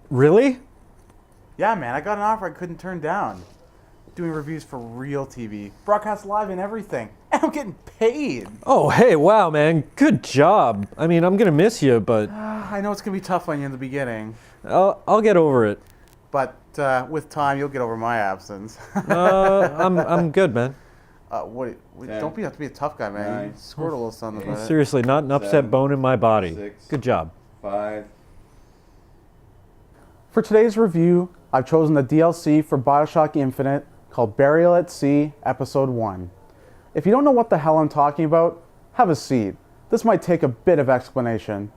Really? Yeah, man, I got an offer I couldn't turn down. Doing reviews for real TV, broadcast live and everything. And I'm getting paid. Oh, hey, wow, man. Good job. I mean, I'm gonna miss you, but I know it's gonna be tough on you in the beginning, I'll get over it. but with time, you'll get over my absence. I'm good, man. Don't have to be a tough guy, man. You 9, scored a little something about it. Seriously, not an upset 7, bone in my body. 6, Good job. 5. For today's review, I've chosen the DLC for BioShock Infinite called Burial at Sea Episode 1. If you don't know what the hell I'm talking about, have a seat. This might take a bit of explanation.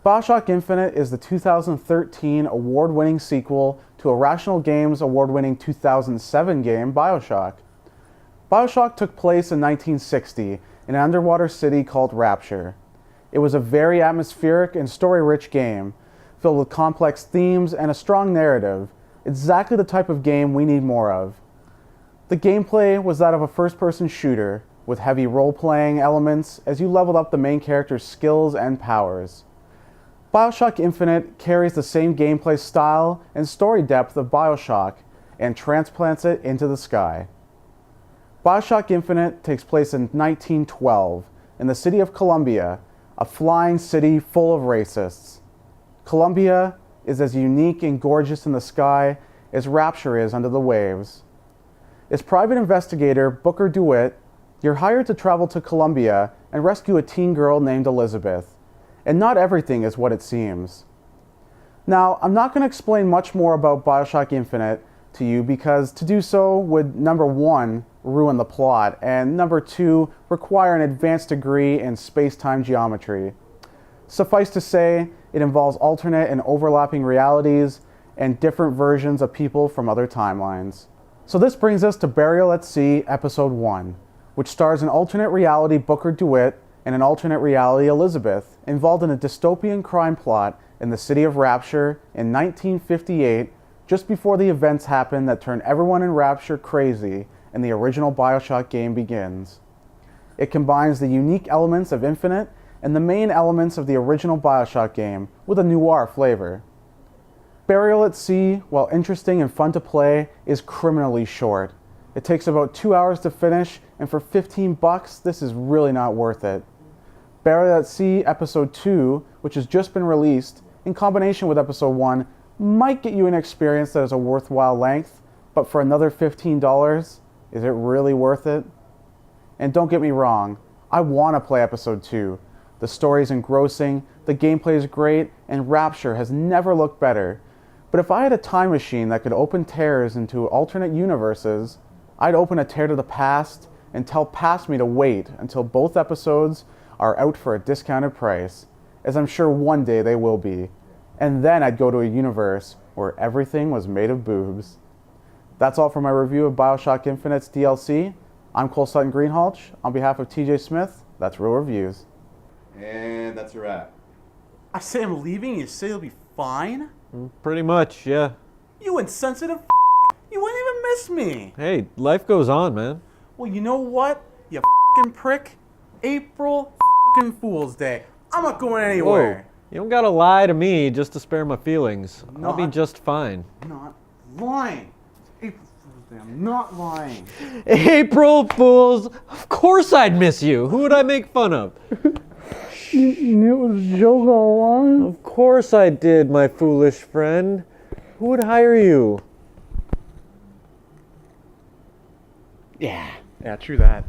BioShock Infinite is the 2013 award-winning sequel to Irrational Games' award-winning 2007 game BioShock. BioShock took place in 1960 in an underwater city called Rapture. It was a very atmospheric and story-rich game, filled with complex themes and a strong narrative, exactly the type of game we need more of. The gameplay was that of a first-person shooter, with heavy role-playing elements as you leveled up the main character's skills and powers. BioShock Infinite carries the same gameplay style and story depth of BioShock and transplants it into the sky. BioShock Infinite takes place in 1912 in the city of Columbia, a flying city full of racists. Columbia is as unique and gorgeous in the sky as Rapture is under the waves. As private investigator Booker DeWitt, you're hired to travel to Columbia and rescue a teen girl named Elizabeth. And not everything is what it seems. Now, I'm not going to explain much more about BioShock Infinite to you because to do so would, number one, ruin the plot, and number two, require an advanced degree in space-time geometry. Suffice to say, it involves alternate and overlapping realities and different versions of people from other timelines. So this brings us to Burial at Sea Episode 1, which stars an alternate reality Booker DeWitt and an alternate reality Elizabeth, involved in a dystopian crime plot in the city of Rapture in 1958, just before the events happen that turn everyone in Rapture crazy and the original BioShock game begins. It combines the unique elements of Infinite and the main elements of the original BioShock game with a noir flavor. Burial at Sea, while interesting and fun to play, is criminally short. It takes about 2 hours to finish, and for $15, this is really not worth it. Burial at Sea Episode 2, which has just been released, in combination with Episode 1, might get you an experience that is a worthwhile length, but for another $15, is it really worth it? And don't get me wrong, I want to play Episode 2. The story is engrossing, the gameplay is great, and Rapture has never looked better. But if I had a time machine that could open tears into alternate universes, I'd open a tear to the past and tell past me to wait until both episodes are out for a discounted price, as I'm sure one day they will be. And then I'd go to a universe where everything was made of boobs. That's all for my review of BioShock Infinite's DLC. I'm Cole Sutton Greenhalgh. On behalf of TJ Smith, that's Real Reviews. And that's a wrap. I say I'm leaving, you say you'll be fine? Pretty much, yeah. You insensitive You wouldn't even miss me. Hey, life goes on, man. Well, you know what, you prick? April Fool's Day. I'm not going anywhere. Whoa. You don't gotta lie to me just to spare my feelings. No, I'll be just fine. I'm not lying. It's April Fool's Day. I'm not lying. April Fools! Of course I'd miss you. Who would I make fun of? You knew it was a joke all along? Of course I did, my foolish friend. Who would hire you? Yeah, true that.